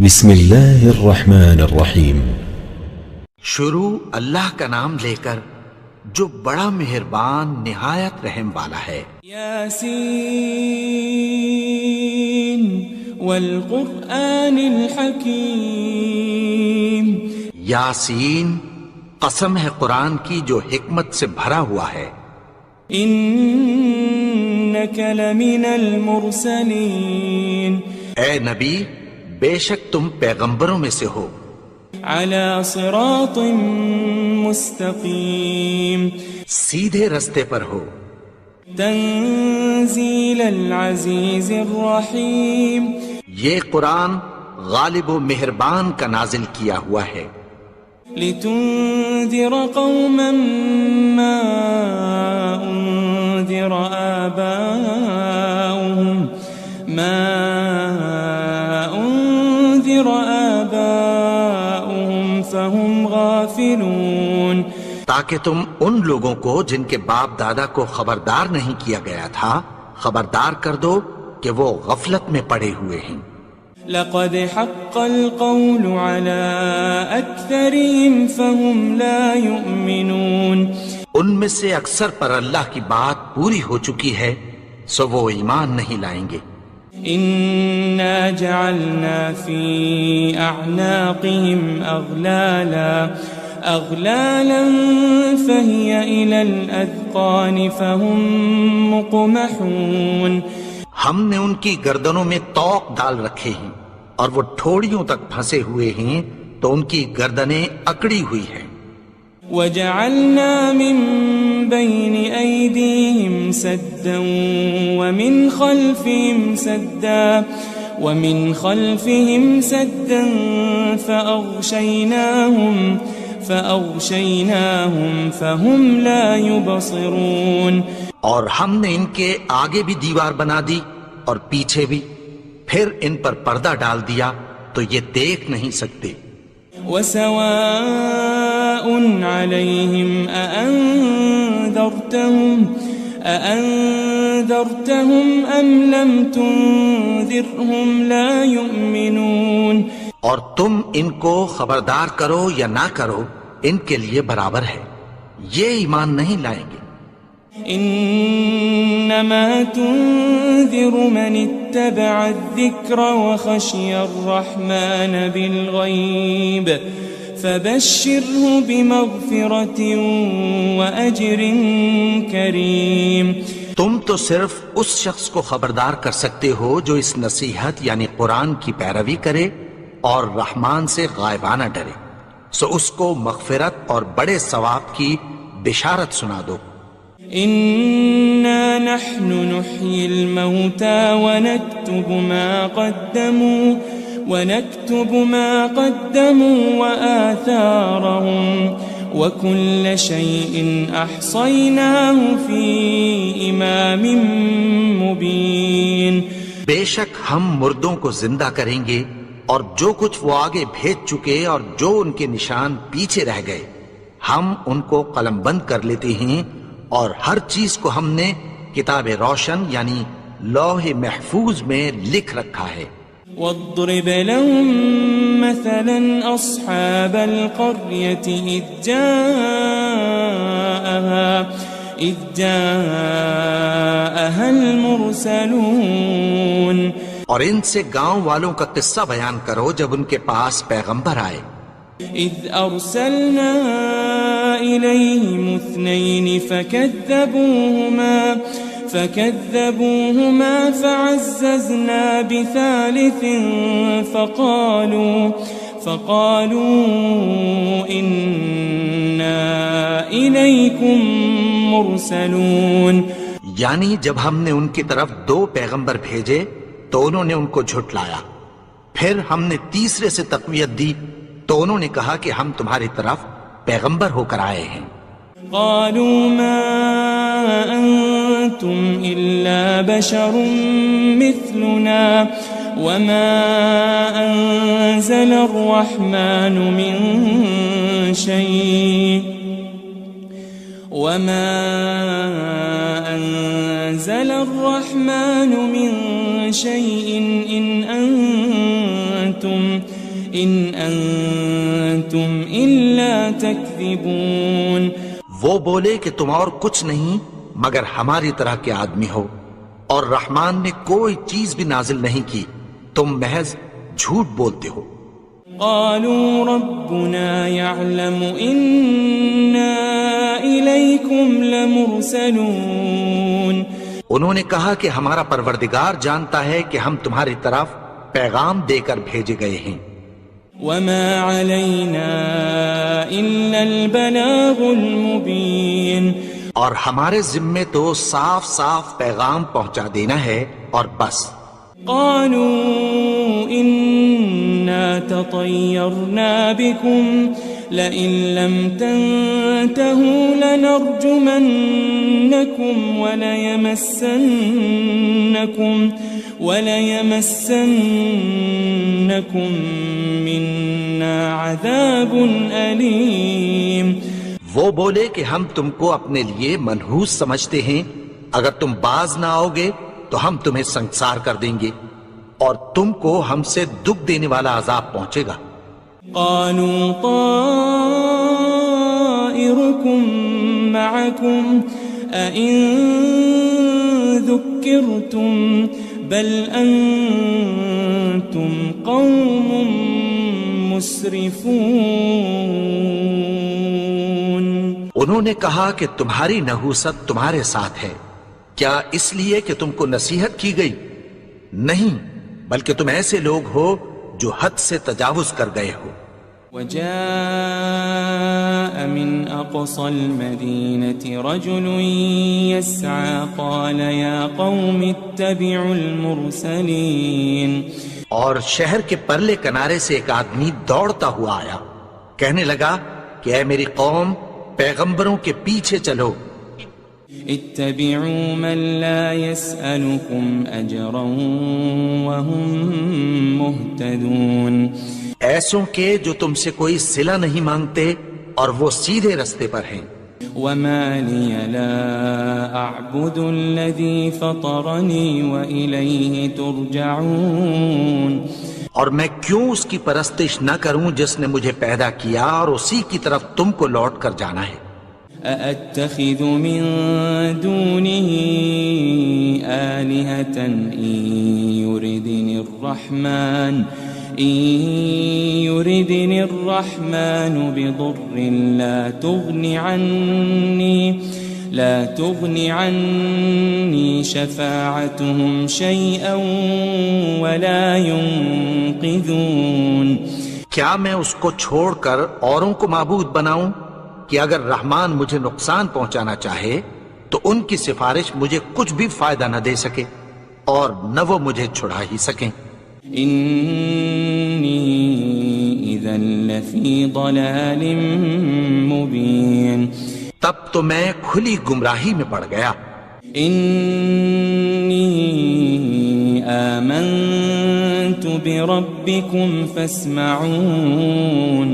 بسم اللہ الرحمن الرحیم۔ شروع اللہ کا نام لے کر جو بڑا مہربان نہایت رحم والا ہے۔ یاسین والقرآن الحکیم۔ یاسین، قسم ہے قرآن کی جو حکمت سے بھرا ہوا ہے۔ انک لمن المرسلین۔ اے نبی، بے شک تم پیغمبروں میں سے ہو۔ علی صراط مستقیم۔ سیدھے رستے پر ہو۔ تنزیل العزیز الرحیم۔ یہ قرآن غالب و مہربان کا نازل کیا ہوا ہے۔ لتنذر قوما ما انذر آباؤهم فهم غافلون۔ تاکہ تم ان لوگوں کو جن کے باپ دادا کو خبردار نہیں کیا گیا تھا خبردار کر دو کہ وہ غفلت میں پڑے ہوئے ہیں۔ لقد حق القول على أكثرهم فهم لا يؤمنون۔ ان میں سے اکثر پر اللہ کی بات پوری ہو چکی ہے سو وہ ایمان نہیں لائیں گے۔ إنا جعلنا في أعناقهم أغلالا فهي إلى الأذقان فهم مقمحون۔ ہم نے ان کی گردنوں میں طوق ڈال رکھے ہیں اور وہ ٹھوڑیوں تک پھنسے ہوئے ہیں تو ان کی گردنیں اکڑی ہوئی ہیں۔ وجعلنا من بين أيديهم سدا ومن خلفهم سدا فأغشيناهم فهم لا يبصرون۔ اور ہم نے ان کے آگے بھی دیوار بنا دی اور پیچھے بھی، پھر ان پر پردہ ڈال دیا تو یہ دیکھ نہیں سکتے۔ وسواء عليهم أأنذرتهم أم لم تنذرهم لا يؤمنون۔ اور تم ان کو خبردار کرو یا نہ کرو ان کے لیے برابر ہے، یہ ایمان نہیں لائیں گے۔ انما تنذر من اتبع الذکر وخشی الرحمن بالغیب فبشره بمغفرة وأجر کریم۔ تم تو صرف اس شخص کو خبردار کر سکتے ہو جو اس نصیحت یعنی قرآن کی پیروی کرے اور رحمان سے غائبانہ ڈرے، سو اس کو مغفرت اور بڑے ثواب کی بشارت سنا دو۔ إنا نحن نحيي الموتى ونكتب ما قدموا وآثارهم وكل شيء أحصيناه في إمام مبين۔ بے شک ہم مردوں کو زندہ کریں گے اور جو کچھ وہ آگے بھیج چکے اور جو ان کے نشان پیچھے رہ گئے ہم ان کو قلم بند کر لیتے ہیں، اور ہر چیز کو ہم نے کتاب روشن یعنی لوح محفوظ میں لکھ رکھا ہے۔ واضرب لهم مثلا أصحاب القرية إذ جاءها المرسلون۔ اور ان سے گاؤں والوں کا قصہ بیان کرو جب ان کے پاس پیغمبر آئے۔ إذ أرسلنا إليهم 2 فكذبوهما فعززنا بثالث فقالوا إنا إليكم مرسلون۔ یعنی جب ہم نے ان کی طرف 2 پیغمبر بھیجے تو انہوں نے ان کو جھٹلایا، پھر ہم نے تیسرے سے تقویت دی تو انہوں نے کہا کہ ہم تمہاری طرف پیغمبر ہو کر آئے ہیں۔ قالوا ما أنتم إلا بشر مثلنا وما أنزل الرحمن من شيء إن أنتم أنتم إلا تكذبون. وہ بولے کہ تم اور کچھ نہیں مگر ہماری طرح کے آدمی ہو، اور رحمان نے کوئی چیز بھی نازل نہیں کی، تم محض جھوٹ بولتے ہو. قالوا ربنا يعلم إنا إليكم لمرسلون. انہوں نے کہا کہ ہمارا پروردگار جانتا ہے کہ ہم تمہاری طرف پیغام دے کر بھیجے گئے ہیں. وما علينا إلا البلاغ المبين. اور ہمارے ذمے تو صاف صاف پیغام پہنچا دینا ہے اور بس. قالوا إنا تطيرنا بكم لئن لم تنتهوا لنرجمنكم وليمسنكم منا عذاب أليم. وہ بولے کہ ہم تم کو اپنے لیے منحوس سمجھتے ہیں، اگر تم باز نہ آؤ گے تو ہم تمہیں سنسار کر دیں گے اور تم کو ہم سے دکھ دینے والا عذاب پہنچے گا. قالوا طائركم معكم أئن ذكرتم بل أنتم قوم مسرفون. انہوں نے کہا کہ تمہاری نحوست تمہارے ساتھ ہے، کیا اس لیے کہ تم کو نصیحت کی گئی؟ نہیں، بلکہ تم ایسے لوگ ہو جو حد سے تجاوز کر گئے ہو. وجاء من أقصى المدينة رجل يسعى قال يا قوم اتبعوا المرسلين. اور شہر کے پرلے کنارے سے ایک آدمی دوڑتا ہوا آیا، کہنے لگا کہ اے میری قوم، پیغمبروں کے پیچھے چلو. اتبعوا من لا يسألكم أجرا وهم مهتدون. ایسوں کے جو تم سے کوئی صلہ نہیں مانگتے اور وہ سیدھے رستے پر ہیں. وما لي لا أعبد الذي فطرني وإليه ترجعون. اور میں کیوں اس کی پرستش نہ کروں جس نے مجھے پیدا کیا اور اسی کی طرف تم کو لوٹ کر جانا ہے. أأتخذ من دونه آلهة إن يردني الرحمن بضر لا تغن عني شفاعتهم شيئا ولا ينقذون. کیا میں اس کو چھوڑ کر اوروں کو معبود بناؤں کہ اگر رحمان مجھے نقصان پہنچانا چاہے تو ان کی سفارش مجھے کچھ بھی فائدہ نہ دے سکے اور نہ وہ مجھے چھڑا ہی سکیں. إني إذا لفي ضلال مبين. تب تو میں کھلی گمراہی میں پڑ گیا. إني آمنت بربكم فاسمعون.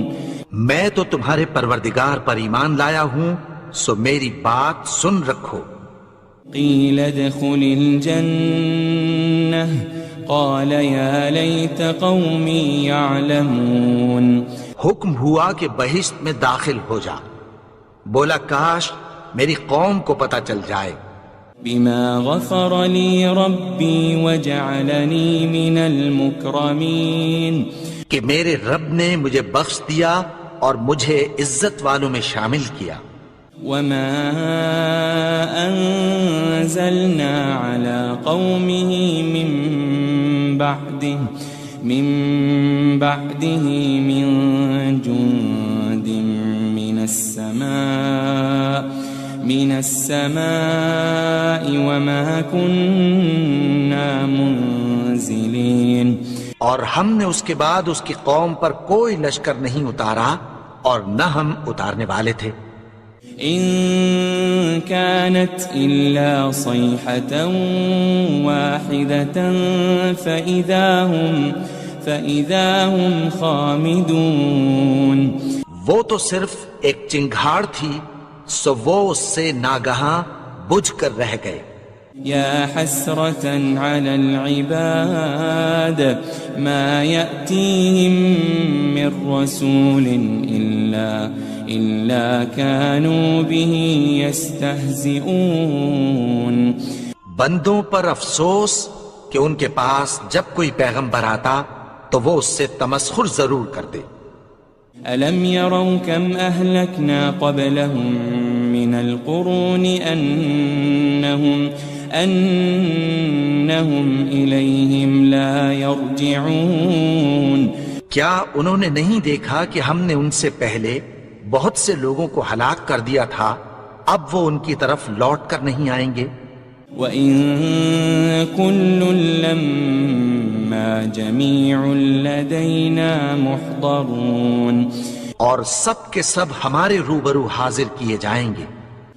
میں تو تمہارے پروردگار پر ایمان لایا ہوں، سو میری بات سن رکھو. قيل ادخل الجنة قال يا ليت قومي يعلمون. حکم ہوا کہ بہشت میں داخل ہو جا. بولا کاش میری قوم کو پتہ چل جائے. بما غفر لي ربي وجعلني من المكرمين. کہ میرے رب نے مجھے بخش دیا اور مجھے عزت والوں میں شامل کیا. وما أنزلنا على قومه من بعده من جند من السماء وما كنا منزلين. اور ہم نے اس کے بعد اس کی قوم پر کوئی لشکر نہیں اتارا اور نہ ہم اتارنے والے تھے. إن كانت إلا صيحة واحدة فإذا هم خامدون. وہ تو صرف ایک چنگھاڑ تھی، سو وہ اس سے ناگہاں بجھ کر رہ گئے. يا حسرة على العباد ما يأتيهم من رسول إلا كانوا به يستهزئون. بندوں پر افسوس کہ ان کے پاس جب کوئی پیغمبر آتا تو وہ اس سے تمسخر ضرور کرتے. ألم يروا كم أهلكنا قبلهم من القرون أنهم إليهم لا يرجعون. کیا انہوں نے نہیں دیکھا کہ ہم نے ان سے پہلے بہت سے لوگوں کو ہلاک کر دیا تھا، اب وہ ان کی طرف لوٹ کر نہیں آئیں گے. وَإِن كُلٌّ لَمَّا جَمِيعٌ لَدَيْنَا مُحْضَرُونَ. اور سب کے سب ہمارے روبرو حاضر کیے جائیں گے.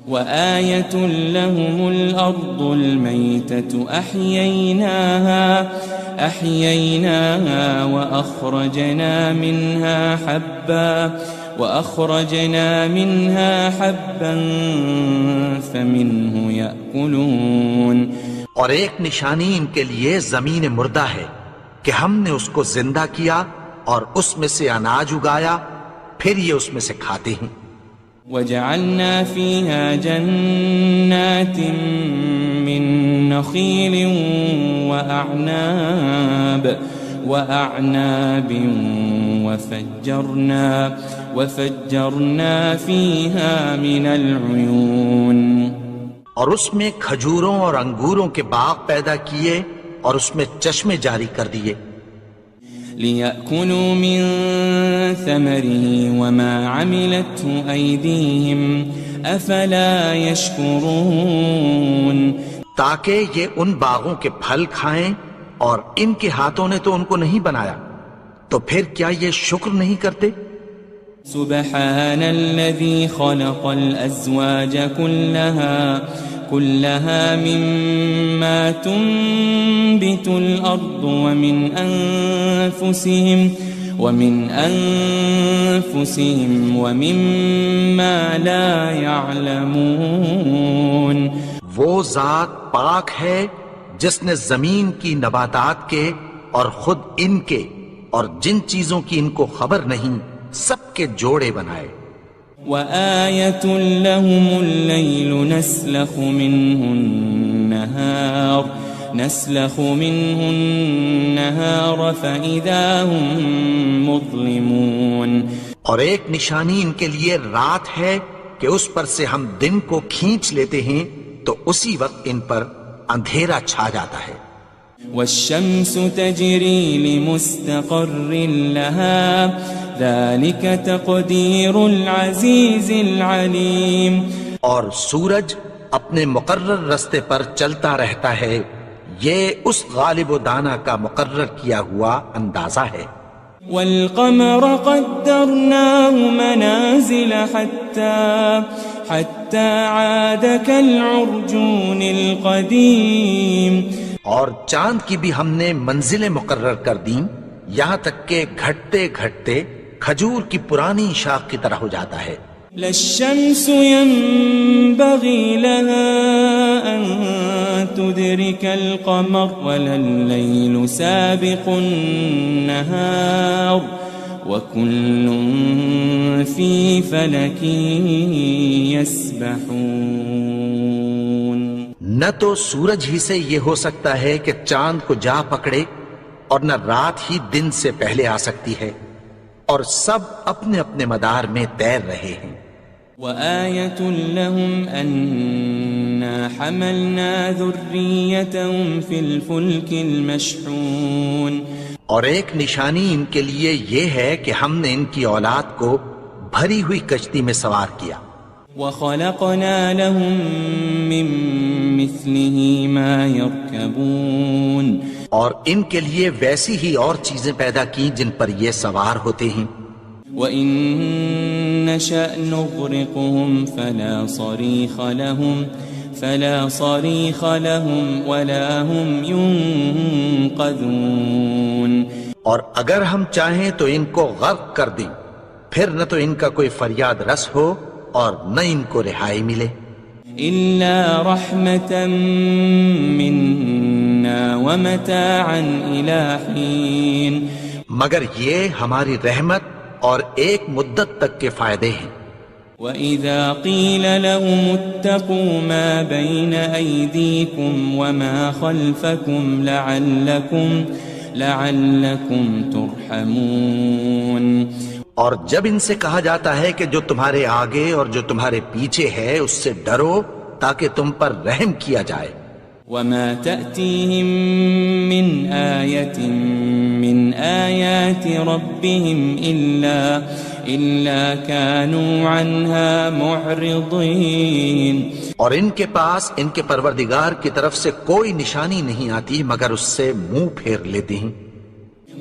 وَآيَةٌ لَهُمُ الْأَرْضُ الْمَيْتَةُ أَحْيَيْنَاهَا وَأَخْرَجْنَا مِنْهَا حَبًّا فَمِنْهُ يَأْكُلُونَ. اور ایک نشانی ان کے لیے زمین مردہ ہے کہ ہم نے اس کو زندہ کیا اور اس میں سے اناج اگایا، پھر یہ اس میں سے کھاتے ہیں. وَجَعَلْنَا فِيهَا جَنَّاتٍ مِّن نَخِيلٍ وَأَعْنَابٍ وَفَجَّرْنَا فِيهَا مِنَ الْعُيُونِ. اور اس میں کھجوروں اور انگوروں کے باغ پیدا کیے اور اس میں چشمے جاری کر دیے. لِيَأْكُلُوا مِن ثَمَرِهِ وَمَا عَمِلَتْهُ أَيْدِيهِمْ أَفَلَا يَشْكُرُونَ. تاکہ یہ ان باغوں کے پھل کھائیں اور ان کے ہاتھوں نے تو ان کو نہیں بنایا، تو پھر کیا یہ شکر نہیں کرتے؟ سبحان الذي خلق الأزواج كلها مما تنبت الأرض ومن أنفسهم ومما لا يعلمون. وہ ذات پاک ہے جس نے زمین کی نباتات کے اور خود ان کے اور جن چیزوں کی ان کو خبر نہیں سب کے جوڑے بنائے. وَآيَةٌ لَهُمُ اللَّيْلُ نَسْلَخُ مِنْهُ النَّهَارَ فَإِذَا هُمْ مُظْلِمُونَ. اور ایک نشانی ان کے لیے رات ہے کہ اس پر سے ہم دن کو کھینچ لیتے ہیں تو اسی وقت ان پر اندھیرا چھا جاتا ہے. وَالشَّمْسُ تَجْرِي لِمُسْتَقَرٍّ لَهَا ذَلِكَ تَقْدِيرُ الْعَزِيزِ الْعَلِيمِ. اور سورج اپنے مقرر رستے پر چلتا رہتا ہے، یہ اس غالب و دانا کا مقرر کیا ہوا اندازہ ہے. وَالْقَمَرَ قَدَّرْنَاهُ مَنَازِلَ حَتَّى عَادَ كَالْعُرْجُونِ الْقَدِيمِ. اور چاند کی بھی ہم نے منزلیں مقرر کر دیں، یہاں تک کہ گھٹتے گھٹتے کھجور کی پرانی شاخ کی طرح ہو جاتا ہے. لَلشَّمْسُ يَنبَغِي لَهَا أَن تُدْرِكَ الْقَمَرَ وَلَا اللَّيْلُ سَابِقُ النَّهَارِ وَكُلٌّ فِي فَلَكٍ يَسْبَحُونَ. نہ تو سورج ہی سے یہ ہو سکتا ہے کہ چاند کو جا پکڑے، اور نہ رات ہی دن سے پہلے آ سکتی ہے، اور سب اپنے اپنے مدار میں تیر رہے ہیں. وَآيَةٌ لَهُمْ أَنَّا حَمَلْنَا ذُرِّيَّتَهُمْ فِي الْفُلْكِ الْمَشْحُونِ. اور ایک نشانی ان کے لیے یہ ہے کہ ہم نے ان کی اولاد کو بھری ہوئی کشتی میں سوار کیا. وَخَلَقْنَا لَهُم مِّن مِّثْلِهِ مَا يَرْكَبُونَ. اور ان کے لیے ویسی ہی اور چیزیں پیدا کی جن پر یہ سوار ہوتے ہیں. وَإِن نَّشَأْ نُغْرِقْهُمْ فَلَا صَرِيخَ لَهُمْ وَلَا هُمْ يُنقَذُونَ. اور اگر ہم چاہیں تو ان کو غرق کر دیں، پھر نہ تو ان کا کوئی فریاد رس ہو اور نہ ان کو رہائی ملے. إلا رحمة منا ومتاعا إلى حين مگر یہ ہماری رحمت اور ایک مدت تک کے فائدے ہیں. وَإِذَا قِيلَ لَهُمُ اتَّقُوا مَا بَيْنَ أَيْدِيكُمْ وَمَا خَلْفَكُمْ لَعَلَّكُمْ تُرْحَمُونَ. اور جب ان سے کہا جاتا ہے کہ جو تمہارے آگے اور جو تمہارے پیچھے ہے اس سے ڈرو تاکہ تم پر رحم کیا جائے. وَمَا تَأْتِيهِم مِّنْ آيَةٍ مِّنْ آيَاتِ رَبِّهِمْ إِلَّا كَانُوا عَنْهَا مُعْرِضِينَ. اور ان کے پاس ان کے پروردگار کی طرف سے کوئی نشانی نہیں آتی مگر اس سے منہ پھیر لیتے ہیں.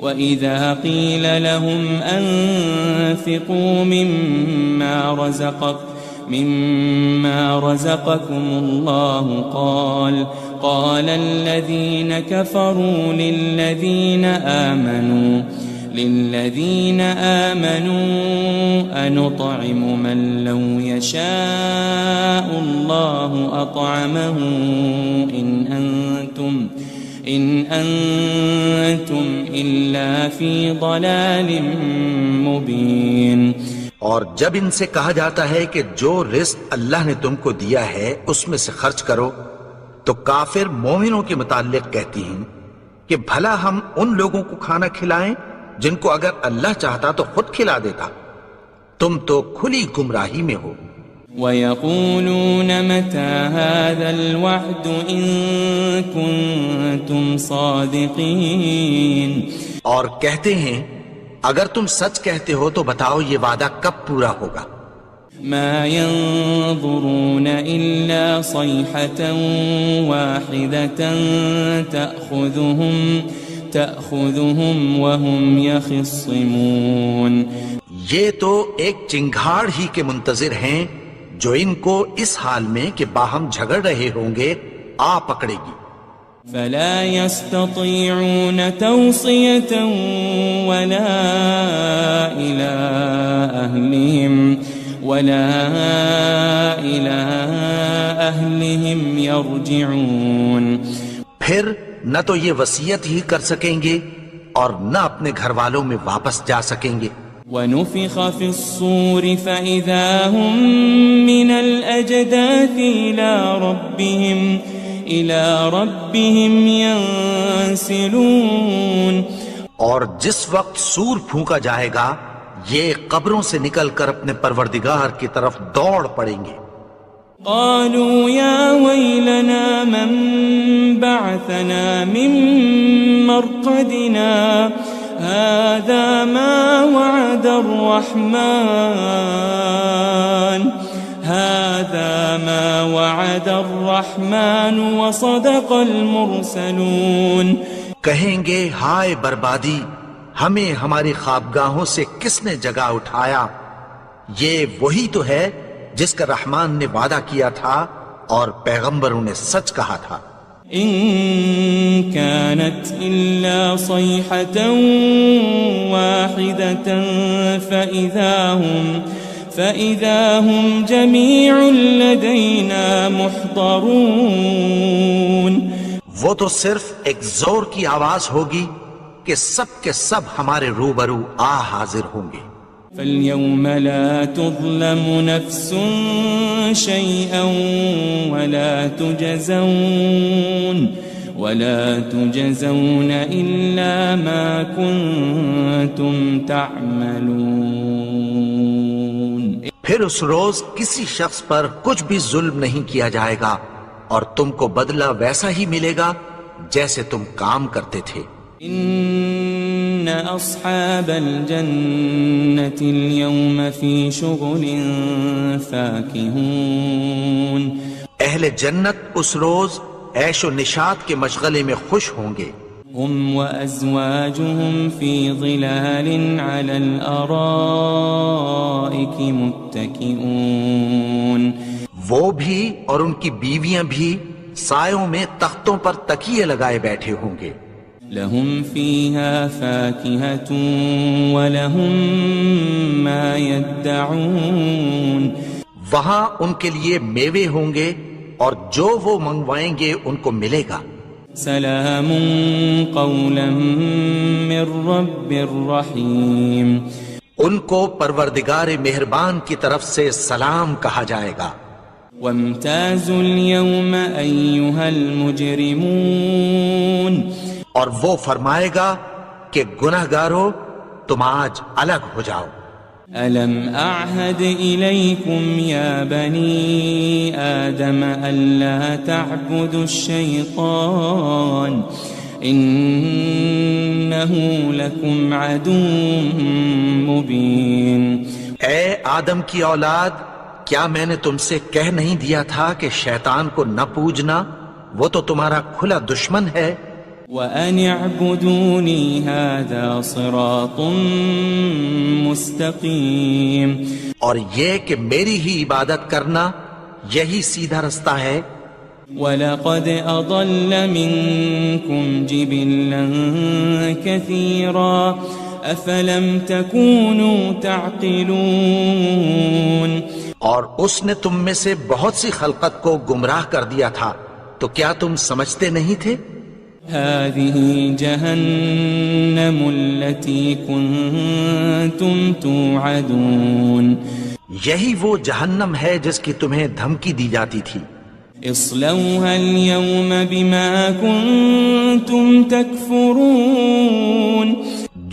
وَإِذَا قِيلَ لَهُمْ أَنفِقُوا مِمَّا رَزَقَكُمُ اللَّهُ قَالَ الَّذِينَ كَفَرُوا لِلَّذِينَ آمَنُوا أَنُطْعِمُ مَن لَّوْ يَشَاءُ اللَّهُ أَطْعَمَهُ إِنْ أَنْتُمْ إِلَّا فِي ضَلَالٍ مُبِينٍ. اور جب ان سے کہا جاتا ہے کہ جو رزق اللہ نے تم کو دیا ہے اس میں سے خرچ کرو تو کافر مومنوں کے متعلق کہتی ہیں کہ بھلا ہم ان لوگوں کو کھانا کھلائیں جن کو اگر اللہ چاہتا تو خود کھلا دیتا. تم تو کھلی گمراہی میں ہو. وَيَقُولُونَ مَتَى هَذَا الْوَعْدُ إِن كُنتُمْ صَادِقِينَ. اور کہتے ہیں اگر تم سچ کہتے ہو تو بتاؤ یہ وعدہ کب پورا ہوگا. مَا يَنظُرُونَ إِلَّا صَيْحَةً وَاحِدَةً تَأْخُذُهُمْ وَهُمْ يَخِصِّمُونَ. یہ تو ایک چنگھاڑ ہی کے منتظر ہیں جو ان کو اس حال میں کہ باہم جھگڑ رہے ہوں گے آ پکڑے گی. فلا يستطيعون توصية ولا إلى أهلهم يرجعون. پھر نہ تو یہ وصیت ہی کر سکیں گے اور نہ اپنے گھر والوں میں واپس جا سکیں گے. وَنُفِخَ فِي الصُّورِ فَإِذَا هُم مِّنَ الْأَجْدَاثِ إِلَى رَبِّهِمْ يَنسِلُونَ. اور جس وقت سور پھونکا جائے گا یہ قبروں سے نکل کر اپنے پروردگار کی طرف دوڑ پڑیں گے. قالوا يا ويلنا من بعثنا من مرقدنا هذا ما وعد الرحمن وصدق المرسلون. کہیں گے ہائے بربادی، ہمیں ہماری خوابگاہوں سے کس نے جگا اٹھایا. یہ وہی تو ہے جس کا رحمان نے وعدہ کیا تھا اور پیغمبروں نے سچ کہا تھا. ان كانت الا صيحة واحدة فإذا هم جميع لدينا محضرون. وہ تو صرف ایک زور کی آواز ہوگی کہ سب کے سب ہمارے روبرو حاضر ہوں گے. فاليوم لا تظلم نفس شيئا ولا تجزون إلا ما كنتم تعملون. پھر اس روز کسی شخص پر کچھ بھی ظلم نہیں کیا جائے گا اور تم کو بدلہ ویسا ہی ملے گا جیسے تم کام کرتے تھے. ان اصحاب الجنة اليوم في شغل فاكهون. اہل جنت اس روز عیش و نشاط کے مشغلے میں خوش ہوں گے. هم وازواجهم في ظلال على الارائك متكئون. وہ بھی اور ان کی بیویاں بھی سایوں میں تختوں پر تکیے لگائے بیٹھے ہوں گے. لهم فيها فاكهة ولهم ما يدعون. وہاں ان کے لیے میوے ہوں گے اور جو وہ منگوائیں گے ان کو ملے گا۔ سلام قولا من رب الرحیم، ان کو پروردگار مہربان کی طرف سے سلام کہا جائے گا۔ وامتازوا اليوم ایھا المجرمون، اور وہ فرمائے گا کہ گنہگارو تم آج الگ ہو جاؤ۔ ألم أعهد إليكم يا بني آدم ألا تعبدوا الشيطان إنه لكم عدو مبين۔ اے آدم کی اولاد، کیا میں نے تم سے کہہ نہیں دیا تھا کہ شیطان کو نہ پوجنا، وہ تو تمہارا کھلا دشمن ہے۔ وَأَنِ اعْبُدُونِي هَذَا صِرَاطٌ مُسْتَقِيمٌ، اور یہ کہ میری ہی عبادت کرنا یہی سیدھا رستہ ہے۔ وَلَقَدْ أَضَلَّ مِنْكُمْ جِبِلًّا كَثِيرًا أَفَلَمْ تَكُونُوا تَعْقِلُونَ، اور اس نے تم میں سے بہت سی خلقت کو گمراہ کر دیا تھا، تو کیا تم سمجھتے نہیں تھے؟ هذه جهنم التي كنتم توعدون، یہی وہ جہنم ہے جس کی تمہیں دھمکی دی جاتی تھی۔ اصلوها اليوم بما كنتم تكفرون،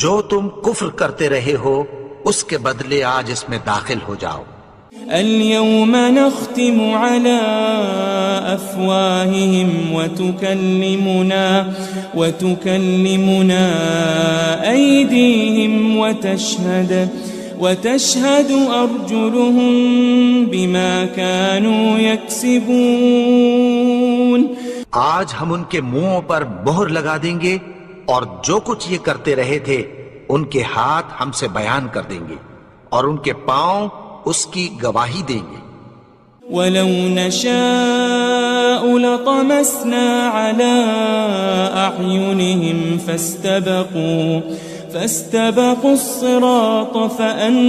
جو تم کفر کرتے رہے ہو اس کے بدلے آج اس میں داخل ہو جاؤ۔ اليوم نختم على أفواههم وتكلمنا أيديهم وتشهد أرجلهم بما كانوا يكسبون، آج ہم ان کے منہوں پر مہر لگا دیں گے اور جو کچھ یہ کرتے رہے تھے ان کے ہاتھ ہم سے بیان کر دیں گے اور ان کے پاؤں اس کی گواہی دیں گے۔ وَلَوْ نَشَاءُ لَطَمَسْنَا عَلَىٰ أَعْيُنِهِمْ فَاسْتَبَقُوا الصِّرَاطَ فَأَنَّىٰ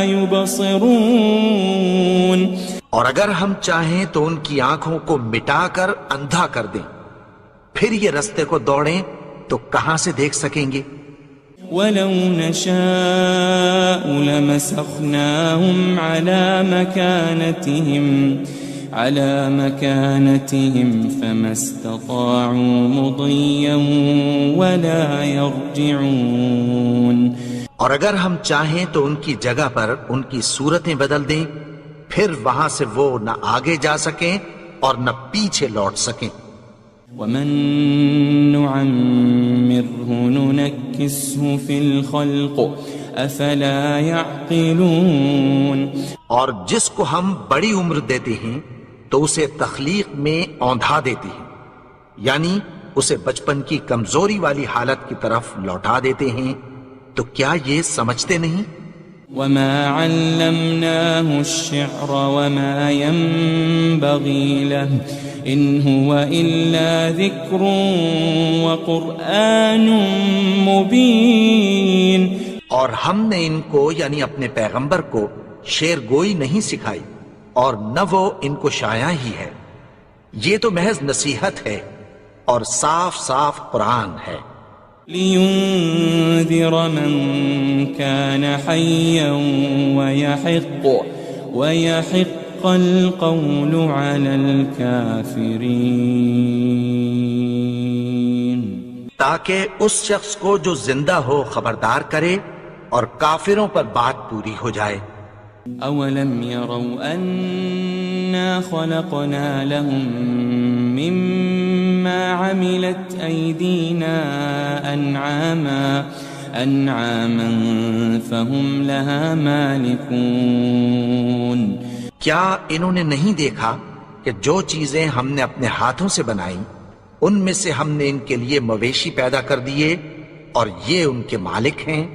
يُبْصِرُونَ، اور اگر ہم چاہیں تو ان کی آنکھوں کو مٹا کر اندھا کر دیں، پھر یہ رستے کو دوڑیں تو کہاں سے دیکھ سکیں گے؟ وَلَوْ نَشَاءُ لَمَسَخْنَاهُمْ عَلَى مَكَانَتِهِمْ فَمَا اسْتَطَاعُوا مُضِيًّا وَلَا يَرْجِعُونَ، اور اگر ہم چاہیں تو ان کی جگہ پر ان کی صورتیں بدل دیں، پھر وہاں سے وہ نہ آگے جا سکیں اور نہ پیچھے لوٹ سکیں۔ وَمَن نُعَمِّرْهُ نُنَكِّسْهُ فِي الْخَلْقِ أَفَلَا يَعْقِلُونَ، اور جس کو ہم بڑی عمر دیتے ہیں تو اسے تخلیق میں اوندھا دیتے ہیں، یعنی اسے بچپن کی کمزوری والی حالت کی طرف لوٹا دیتے ہیں، تو کیا یہ سمجھتے نہیں؟ وَمَا عَلَّمْنَاهُ الشِّعْرَ وَمَا يَنبَغِي لَهُ إِنْ هُوَ إِلَّا ذِكْرٌ وَقُرْآنٌ مُبِينٌ، اور ہم نے ان کو یعنی اپنے پیغمبر کو شعر گوئی نہیں سکھائی اور نہ وہ ان کو شایع ہی ہے، یہ تو محض نصیحت ہے اور صاف صاف قرآن ہے۔ لِيُنذِرَ مَن كَانَ حَيًّا وَيَحِقَّ الْقَوْلُ عَلَى الْكَافِرِينَ، تاکہ اس شخص کو جو زندہ ہو خبردار کرے اور کافروں پر بات پوری ہو جائے۔ أَوَلَمْ يَرَوْا أَنَّا خَلَقْنَا لَهُم مِّمَّا عَمِلَتْ أَيْدِينَا أَنْعَامًا فَهُمْ لَهَا مَالِكُونَ، کیا انہوں نے نہیں دیکھا کہ جو چیزیں ہم نے اپنے ہاتھوں سے بنائیں ان میں سے ہم نے ان کے لیے مویشی پیدا کر دیے اور یہ ان کے مالک ہیں۔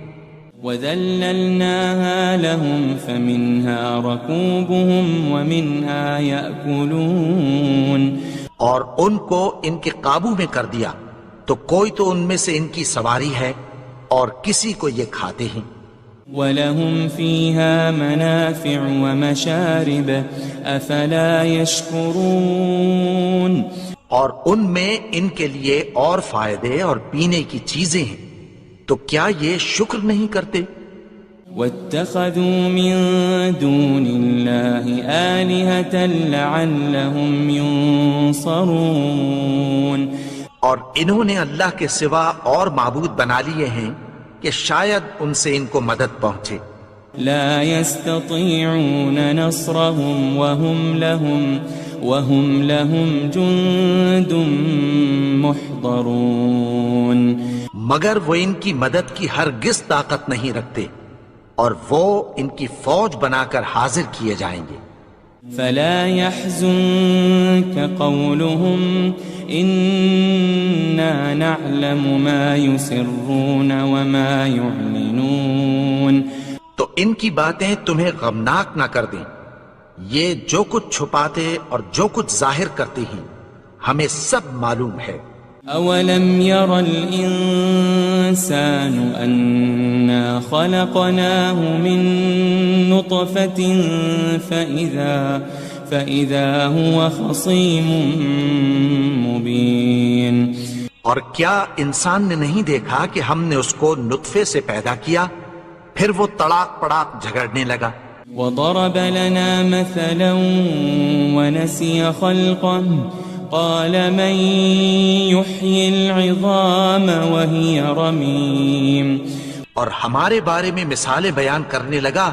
وَذَلَّلْنَاهَا لَهُمْ فَمِنْهَا رَكُوبُهُمْ وَمِنْهَا يَأْكُلُونَ، اور ان کو ان کے قابو میں کر دیا تو کوئی تو ان میں سے ان کی سواری ہے اور کسی کو یہ کھاتے ہیں۔ وَلَهُمْ فِيهَا مَنَافِعُ وَمَشَارِبُ أَفَلَا يَشْكُرُونَ اور ان میں ان کے لیے اور فائدے اور پینے کی چیزیں ہیں، تو کیا یہ شکر نہیں کرتے؟ وَاتَّخَذُوا مِن دُونِ اللَّهِ آلِهَةً لَعَلَّهُمْ يُنصَرُونَ اور انہوں نے اللہ کے سوا اور معبود بنا لیے ہیں کہ شاید ان سے ان کو مدد پہنچے۔ لا يستطيعون نصرهم وهم لهم جند محضرون مگر وہ ان کی مدد کی ہرگز طاقت نہیں رکھتے، اور وہ ان کی فوج بنا کر حاضر کیے جائیں گے۔ فلا يحزنك قولهم إنا نعلم ما يسرون وما يعلنون تو ان کی باتیں تمہیں غمناک نہ کر دیں، یہ جو کچھ چھپاتے اور جو کچھ ظاہر کرتے ہیں ہمیں سب معلوم ہے۔ أولم ير الإنسان أنا خلقناه من نطفة فإذا هو خصيم مبين اور کیا انسان نے نہیں دیکھا کہ ہم نے اس کو نطفے سے پیدا کیا، پھر وہ تڑاک پڑاک جھگڑنے لگا۔ وضرب لنا مثلا ونسي خلقه قال من يحيي العظام وهي رميم اور ہمارے بارے میں مثالیں بیان کرنے لگا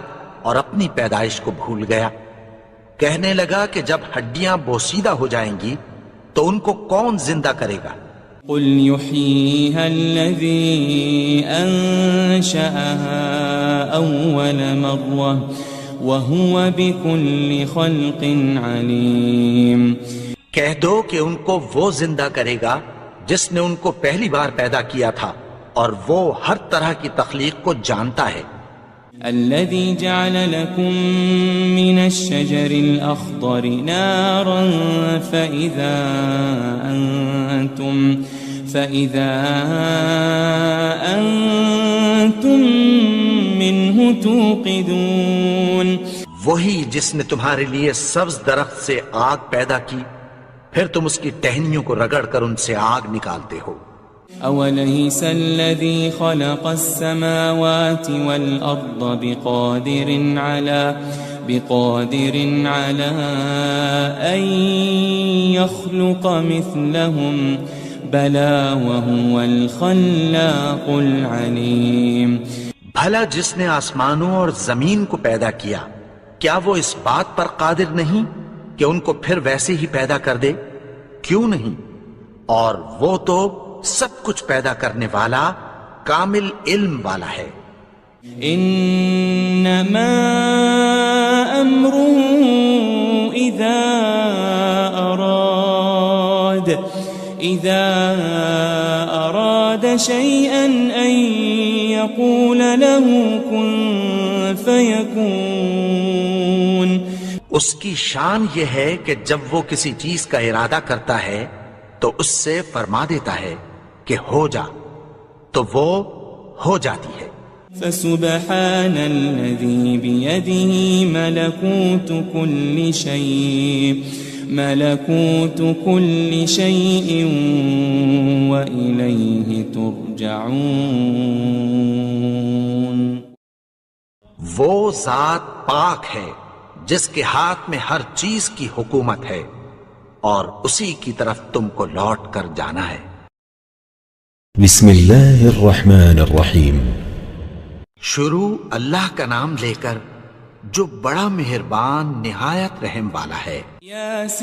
اور اپنی پیدائش کو بھول گیا، کہنے لگا کہ جب ہڈیاں بوسیدہ ہو جائیں گی تو ان کو کون زندہ کرے گا؟ قل يحييها الذي أنشأها أول مرة وهو بكل خلق عليم کہہ دو کہ ان کو وہ زندہ کرے گا جس نے ان کو پہلی بار پیدا کیا تھا، اور وہ ہر طرح کی تخلیق کو جانتا ہے۔ الذي جعل لكم من الشجر الأخضر نارا فإذا أنتم منه توقدون وہی جس نے تمہارے لیے سبز درخت سے آگ پیدا کی، پھر تم اس کی ٹہنیوں کو رگڑ کر ان سے آگ نکالتے ہو۔ أوليس الذي خلق السماوات والأرض بقادر على أن يخلق مثلهم بلى وهو الخلاق العليم بھلا جس نے آسمانوں اور زمین کو پیدا کیا، کیا وہ اس بات پر قادر نہیں کہ ان کو پھر ویسے ہی پیدا کر دے؟ کیوں نہیں؟ اور وہ تو سب کچھ پیدا کرنے والا، کامل علم والا ہے۔ انما امره اذا اراد شيئا ان يقول له كن فيكون اس کی شان یہ ہے کہ جب وہ کسی چیز کا ارادہ کرتا ہے تو اس سے فرما دیتا ہے کہ ہو جا، تو وہ ہو جاتی ہے۔ فسبحان الذي بيده ملكوت كل شيء وإليه ترجعون وہ ذات پاک ہے جس کے ہاتھ میں ہر چیز کی حکومت ہے، اور اسی کی طرف تم کو لوٹ کر جانا ہے۔ بسم اللہ الرحمن الرحیم۔ شروع اللہ کا نام لے کر جو بڑا مہربان نہایت رحم والا ہے۔ یاسین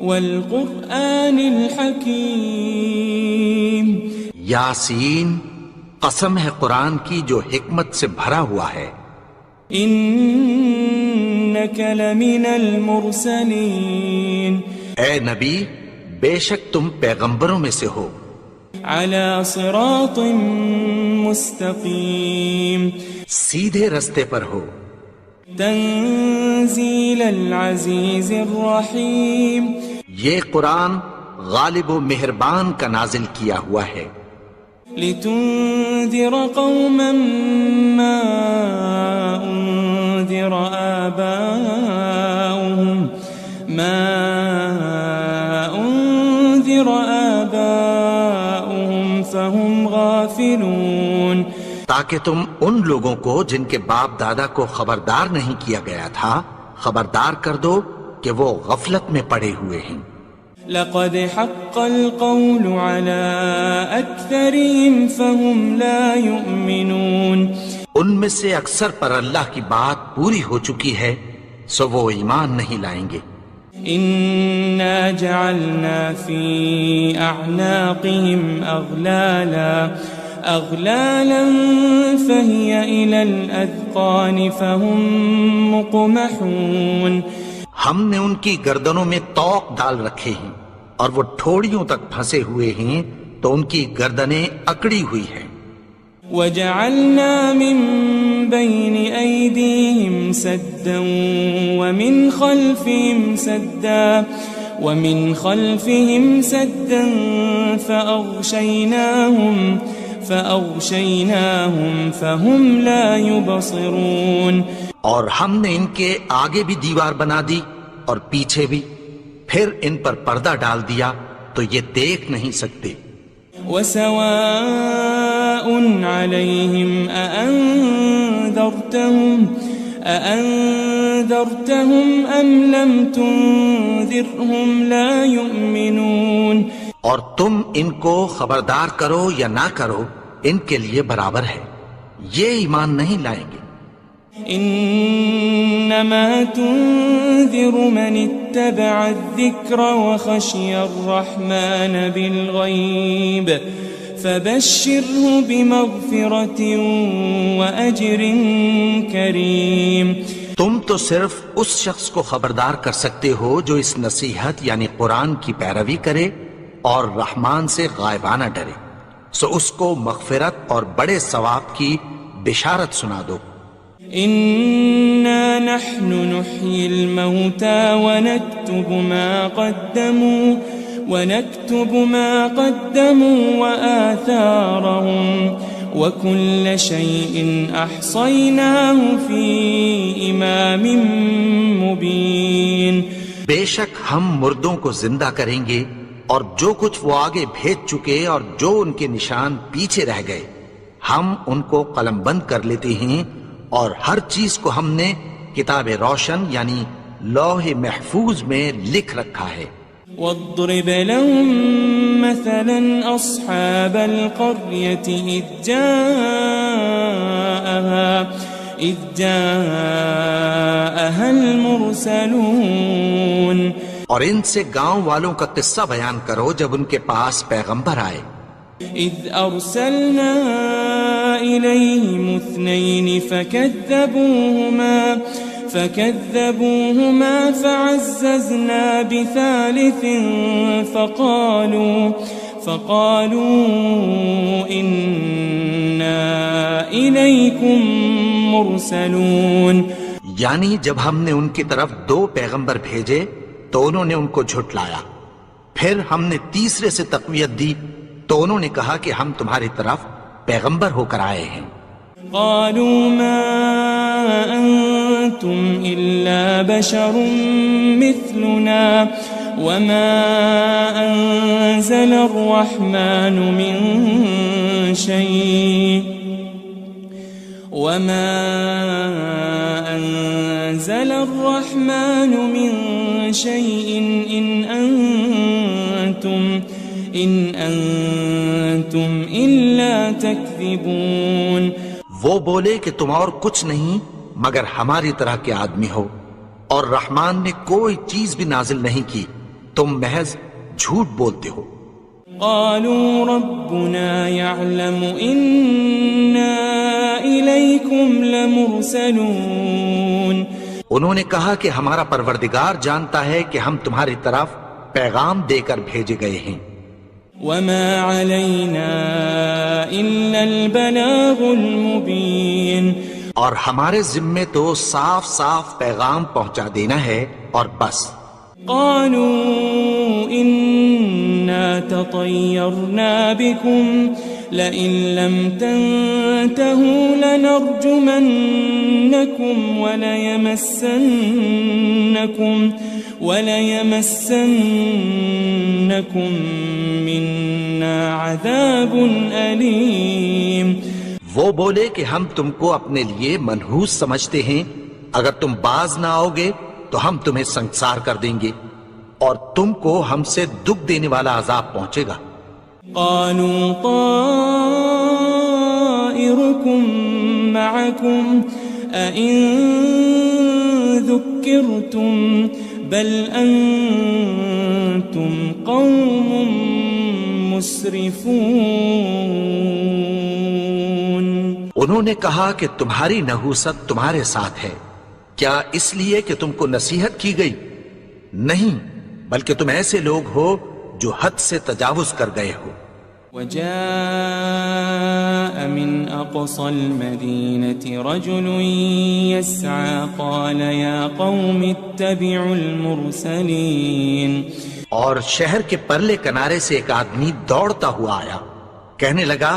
والقرآن الحکیم۔ یاسین، قسم ہے قرآن کی جو حکمت سے بھرا ہوا ہے۔ انک لمن المرسلین۔ اے نبی، بے شک تم پیغمبروں میں سے ہو۔ علی صراط مستقیم۔ سیدھے رستے پر ہو۔ تنزیل العزیز الرحیم۔ یہ قرآن غالب و مہربان کا نازل کیا ہوا ہے۔ لتنذر قوما ما أنذر آباؤهم فهم غافلون، تاکہ تم ان لوگوں کو جن کے باپ دادا کو خبردار نہیں کیا گیا تھا خبردار کر دو کہ وہ غفلت میں پڑے ہوئے ہیں۔ لقد حق القول على أكثرهم فهم لا يؤمنون، ان میں سے اکثر پر اللہ کی بات پوری ہو چکی ہے سو وہ ایمان نہیں لائیں گے۔ إنا جعلنا في أعناقهم أغلالا فهي إلى الأذقان فهم مقمحون، ہم نے ان کی گردنوں میں طوق ڈال رکھے ہیں اور وہ ٹھوڑیوں تک پھنسے ہوئے ہیں تو ان کی گردنیں اکڑی ہوئی ہیں۔ وجعلنا من بين أيديهم سدا ومن خلفهم سدا فأغشيناهم فهم لا يبصرون، اور ہم نے ان کے آگے بھی دیوار بنا دی اور پیچھے بھی، پھر ان پر پردہ ڈال دیا تو یہ دیکھ نہیں سکتے۔ وسواء عليهم أأنذرتهم أم لم تنذرهم لا يؤمنون، اور تم ان کو خبردار کرو یا نہ کرو ان کے لیے برابر ہے، یہ ایمان نہیں لائیں گے۔ انما تنذر من اتبع الذکر وخشی الرحمن بالغیب فبشره بمغفرة واجر کریم، تم تو صرف اس شخص کو خبردار کر سکتے ہو جو اس نصیحت یعنی قرآن کی پیروی کرے اور رحمان سے غائبانہ ڈرے، سو اس کو مغفرت اور بڑے ثواب کی بشارت سنا دو۔ إنا نحن نحيي الموتى ونكتب ما قدموا وآثارهم وكل شيء أحصيناه في إمام مبين، بے شک ہم مردوں کو زندہ کریں گے اور جو کچھ وہ آگے بھیج چکے اور جو ان کے نشان پیچھے رہ گئے ہم ان کو قلم بند کر لیتے ہیں، اور ہر چیز کو ہم نے کتاب روشن یعنی لوح محفوظ میں لکھ رکھا ہے۔ واضرب لهم مثلا أصحاب القرية إذ جاءها المرسلون، اور ان سے گاؤں والوں کا قصہ بیان کرو جب ان کے پاس پیغمبر آئے۔ إذ أرسلنا إليهم 2 فكذبوهما فعززنا بثالث فقالوا إنا إليكم مرسلون، یعنی جب ہم نے ان کی طرف 2 پیغمبر بھیجے تو انہوں نے ان کو جھٹلایا، پھر ہم نے تیسرے سے تقویت دی تو انہوں نے کہا کہ ہم تمہاری طرف پیغمبر ہو کر آئے ہیں۔ قالوا ما أنتم إلا بشر مثلنا وما أنزل الرحمن من شيء إن أنتم إلا تكذبون، وہ بولے کہ تم اور کچھ نہیں مگر ہماری طرح کے آدمی ہو، اور رحمان نے کوئی چیز بھی نازل نہیں کی، تم محض جھوٹ بولتے ہو۔ قالوا ربنا يعلم إنا إليكم لمرسلون، انہوں نے کہا کہ ہمارا پروردگار جانتا ہے کہ ہم تمہاری طرف پیغام دے کر بھیجے گئے ہیں۔ وما علينا إلا البلاغ المبين، اور ہمارے ذمے تو صاف صاف پیغام پہنچا دینا ہے اور بس۔ قالوا إنا تطيرنا بكم لئن لم تنتهوا لنرجمنكم وليمسنكم منا عذاب أليم. وہ بولے کہ ہم تم کو اپنے لیے منحوس سمجھتے ہیں، اگر تم باز نہ آؤ گے تو ہم تمہیں سنسار کر دیں گے اور تم کو ہم سے دکھ دینے والا عذاب پہنچے گا. قالوا طائركم معكم أئن ذكرتم بل أنتم قوم مسرفون. انہوں نے کہا کہ تمہاری نحوست تمہارے ساتھ ہے، کیا اس لیے کہ تم کو نصیحت کی گئی؟ نہیں، بلکہ تم ایسے لوگ ہو جو حد سے تجاوز کر گئے ہو. وجاء من أقصى المدينة رجل يسعى قال يا قوم اتبعوا المرسلين. اور شہر کے پرلے کنارے سے ایک آدمی دوڑتا ہوا آیا، کہنے لگا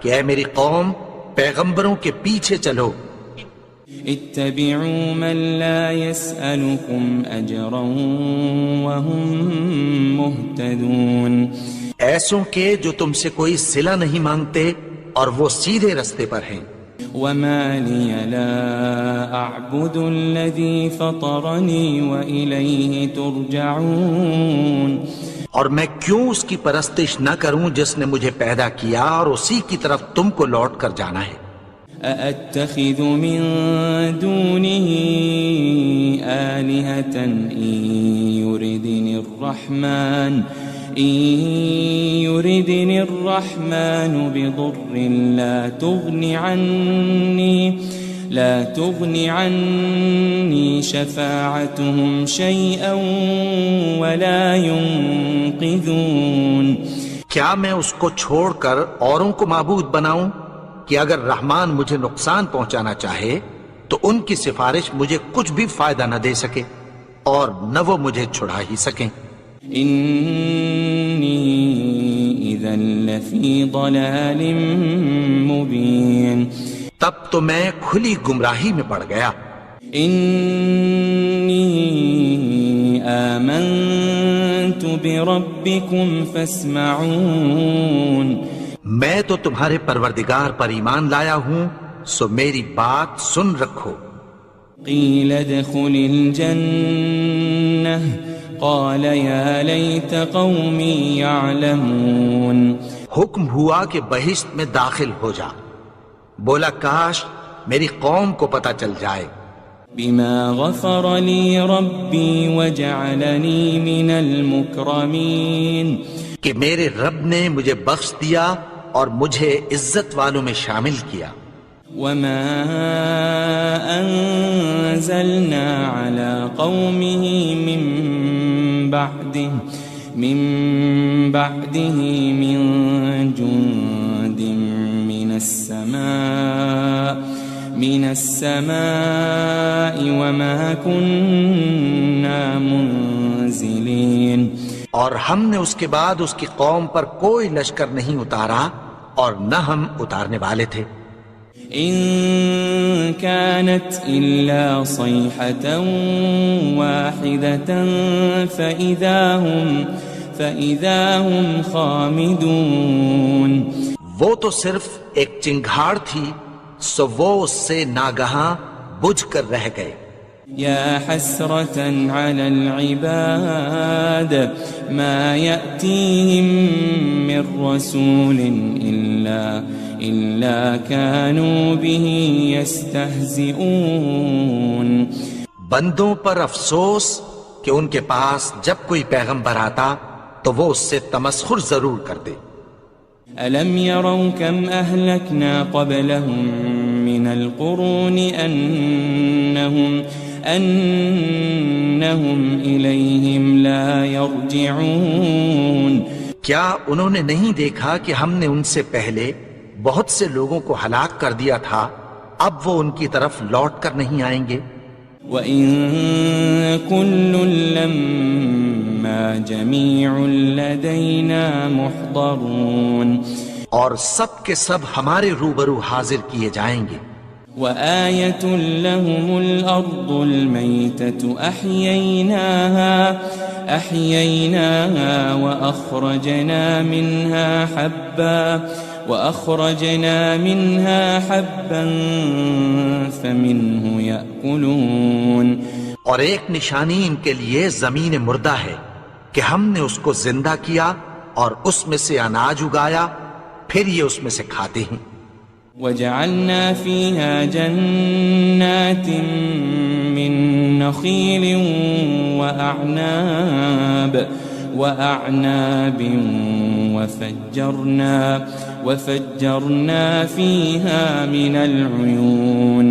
کہ اے میری قوم، پیغمبروں کے پیچھے چلو. اتبعوا من لا يسألكم أجرا وهم مهتدون. ایسوں کے جو تم سے کوئی صلہ نہیں مانگتے اور وہ سیدھے رستے پر ہیں. وما لي لا أعبد الذي فطرني وإليه ترجعون. اور میں کیوں اس کی پرستش نہ کروں جس نے مجھے پیدا کیا اور اسی کی طرف تم کو لوٹ کر جانا ہے. أأتخذ من دونه آلهة إن يردني الرحمن بضر لا تغن عني شفاعتهم شيئا ولا ينقذون. کیا میں اس کو چھوڑ کر اوروں کو معبود بناؤں کہ اگر رحمان مجھے نقصان پہنچانا چاہے تو ان کی سفارش مجھے کچھ بھی فائدہ نہ دے سکے اور نہ وہ مجھے چھڑا ہی سکیں. إني إذا لفي ضلال مبين. تب تو میں کھلی گمراہی میں پڑ گیا. إني آمنت بربكم فاسمعون. میں تو تمہارے پروردگار پر ایمان لایا ہوں، سو میری بات سن رکھو. قيل ادخل الجنة قال يا ليت قومي يعلمون. حکم ہوا کہ بہشت میں داخل ہو جا. بولا کاش میری قوم کو پتہ چل جائے. بما غفر لي ربي وجعلني من المكرمين. کہ میرے رب نے مجھے بخش دیا اور مجھے عزت والوں میں شامل کیا. وما أنزلنا على قومه من بعده من جند من السماء وما كنا منزلين. اور ہم نے اس کے بعد اس کی قوم پر کوئی لشکر نہیں اتارا اور نہ ہم اتارنے والے تھے. إن كانت إلا صيحة واحدة فإذا هم خامدون. وہ تو صرف ایک چنگھاڑ تھی، سو وہ اس سے ناگہاں بجھ کر رہ گئے. يا حسرة على العباد ما يأتيهم من رسول إلا كانوا به يستهزئون. بندوں پر افسوس کہ ان کے پاس جب کوئی پیغمبر آتا تو وہ اس سے تمسخر ضرور کرتے. ألم يروا كم أهلكنا قبلهم من القرون أنهم إليهم لا يرجعون. کیا انہوں نے نہیں دیکھا کہ ہم نے ان سے پہلے بہت سے لوگوں کو ہلاک کر دیا تھا، اب وہ ان کی طرف لوٹ کر نہیں آئیں گے. وَإِن كُلٌّ لَمَّا جَمِيعٌ لَدَيْنَا مُحْضَرُونَ. اور سب کے سب ہمارے روبرو حاضر کیے جائیں گے. وآية لهم الأرض الميتة أحييناها وأخرجنا منها حبا فمنه يأكلون. اور ایک نشانی ان کے لیے زمین مردہ ہے کہ ہم نے اس کو زندہ کیا اور اس میں سے اناج اگایا، پھر یہ اس میں سے کھاتے ہیں. وجعلنا فيها جنات من نخيل وأعناب وفجرنا فيها من العيون.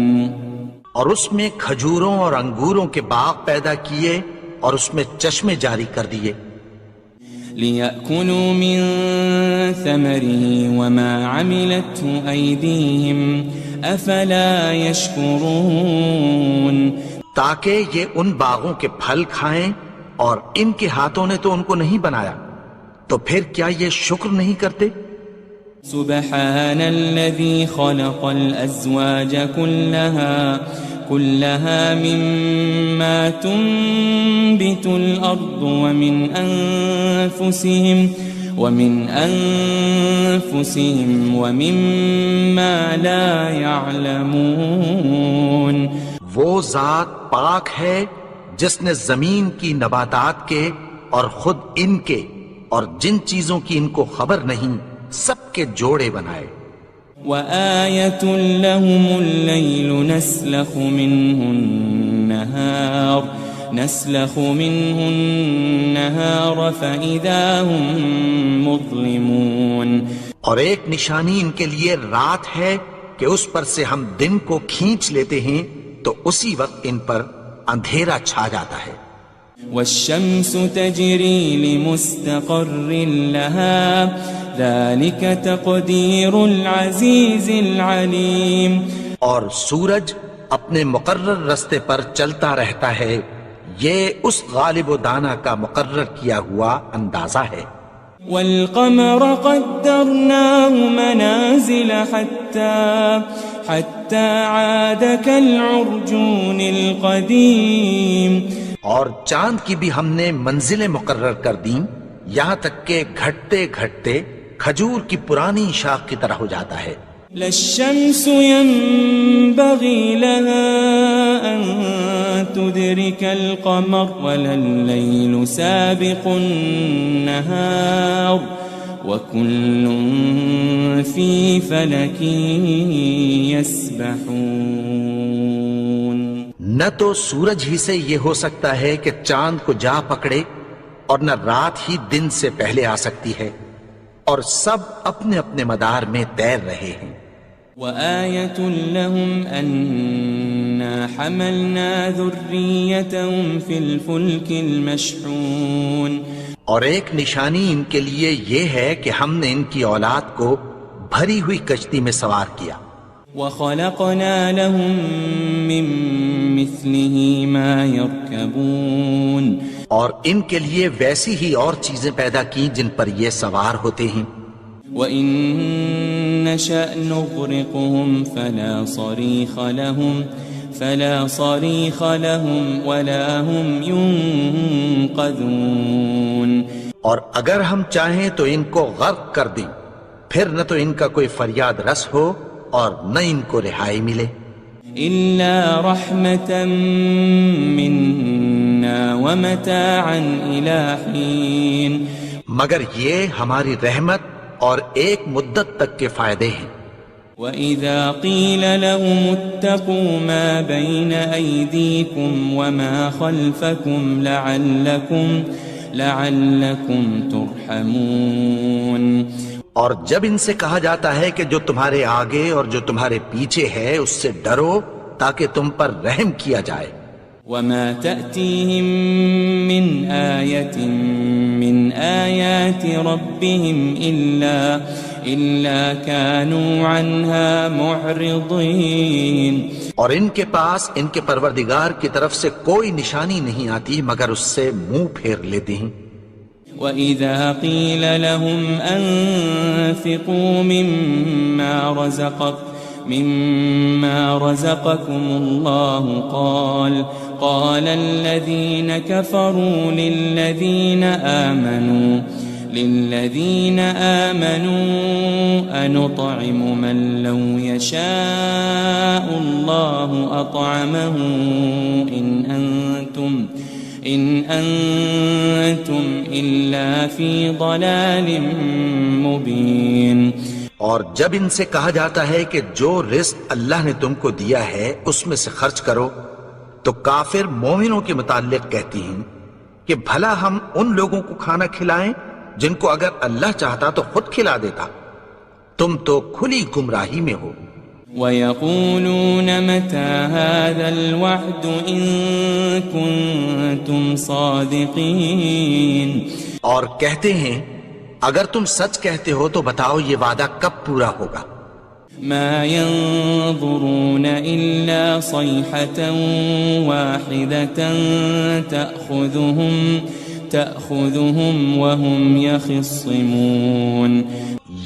اور اس میں کھجوروں اور انگوروں کے باغ پیدا کیے اور اس میں چشمے جاری کر دیے. لِيَأْكُلُوا مِن ثَمَرِهِ وَمَا عَمِلَتْهُ أَيْدِيهِمْ أَفَلَا يَشْكُرُونَ. تاکہ یہ ان باغوں کے پھل کھائیں اور ان کے ہاتھوں نے تو ان کو نہیں بنایا، تو پھر کیا یہ شکر نہیں کرتے؟ سبحان الذي خلق الأزواج كلها مما تنبت الأرض ومن أنفسهم ومما لا يعلمون. وہ ذات پاک ہے جس نے زمین کی نباتات کے اور خود ان کے اور جن چیزوں کی ان کو خبر نہیں سب کے جوڑے بنائے. وآية لهم الليل نسلخ منه النهار فإذا هم مظلمون. اور ایک نشانی ان کے لیے رات ہے کہ اس پر سے ہم دن کو کھینچ لیتے ہیں تو اسی وقت ان پر اندھیرا چھا جاتا ہے. والشمس تجري لمستقر لها ذلك تقدير العزيز العليم. اور سورج اپنے مقرر رستے پر چلتا رہتا ہے، یہ اس غالب و دانا کا مقرر کیا ہوا اندازہ ہے. والقمر قدرناه منازل حتى عاد كالعرجون القديم. اور چاند کی بھی ہم نے منزلیں مقرر کر دیں یہاں تک کہ گھٹتے گھٹتے کھجور کی پرانی شاخ کی طرح ہو جاتا ہے. للشمس ينبغي لها أن تدرك القمر ولا الليل سابق النهار وكل في فلك يسبحون. نہ تو سورج ہی سے یہ ہو سکتا ہے کہ چاند کو جا پکڑے اور نہ رات ہی دن سے پہلے آ سکتی ہے، اور سب اپنے اپنے مدار میں تیر رہے ہیں. وآية لهم أنا حملنا ذريتهم في الفلك المشحون. اور ایک نشانی ان کے لیے یہ ہے کہ ہم نے ان کی اولاد کو بھری ہوئی کشتی میں سوار کیا. وخلقنا لهم من مثله ما يركبون. اور ان کے لیے ویسی ہی اور چیزیں پیدا کی جن پر یہ سوار ہوتے ہیں. وَإِن نَّشَأْ نُغْرِقْهُمْ فَلَا صَرِيخَ لَهُمْ وَلَا هُمْ يُنقَذُونَ. اور اگر ہم چاہیں تو ان کو غرق کر دیں، پھر نہ تو ان کا کوئی فریاد رس ہو اور نہ ان کو رہائی ملے. إِلَّا رَحْمَةً مِّنَّا وَمَتَاعًا إِلَىٰ حِينٍ. مگر یہ ہماری رحمت اور ایک مدت تک کے فائدے ہیں. وَإِذَا قِيلَ لَهُمُ اتَّقُوا مَا بَيْنَ أَيْدِيكُمْ وَمَا خَلْفَكُمْ لَعَلَّكُمْ تُرْحَمُونَ. اور جب ان سے کہا جاتا ہے کہ جو تمہارے آگے اور جو تمہارے پیچھے ہے اس سے ڈرو تاکہ تم پر رحم کیا جائے. وَمَا تَأْتِيهِم مِّنْ آيَةٍ مِّنْ آيَاتِ رَبِّهِمْ إِلَّا كَانُوا عَنْهَا مُعْرِضِينَ. اور ان کے پاس ان کے پروردگار کی طرف سے کوئی نشانی نہیں آتی مگر اس سے منہ پھیر لیتے ہیں. وَإِذَا قِيلَ لَهُمْ أَنفِقُوا مِمَّا رَزَقَكُمُ اللَّهُ قَالَ الَّذِينَ كَفَرُوا لِلَّذِينَ آمَنُوا أَنُطْعِمُ مَن لَّوْ يَشَاءُ اللَّهُ أَطْعَمَهُ إِنْ أَنْتُمْ إِلَّا فِي ضَلَالٍ مُبِينٍ۔ اور جب ان سے کہا جاتا ہے کہ جو رزق اللہ نے تم کو دیا ہے اس میں سے خرچ کرو، تو کافر مومنوں کے متعلق کہتی ہیں کہ بھلا ہم ان لوگوں کو کھانا کھلائیں جن کو اگر اللہ چاہتا تو خود کھلا دیتا، تم تو کھلی گمراہی میں ہو۔ وَيَقُولُونَ مَتَى هَذَا الْوَعْدُ إِن كُنتُمْ صَادِقِينَ، اور کہتے ہیں اگر تم سچ کہتے ہو تو بتاؤ یہ وعدہ کب پورا ہوگا۔ مَا يَنظُرُونَ إِلَّا صَيْحَةً وَاحِدَةً تَأْخُذُهُمْ وَهُمْ يَخِصِّمُونَ،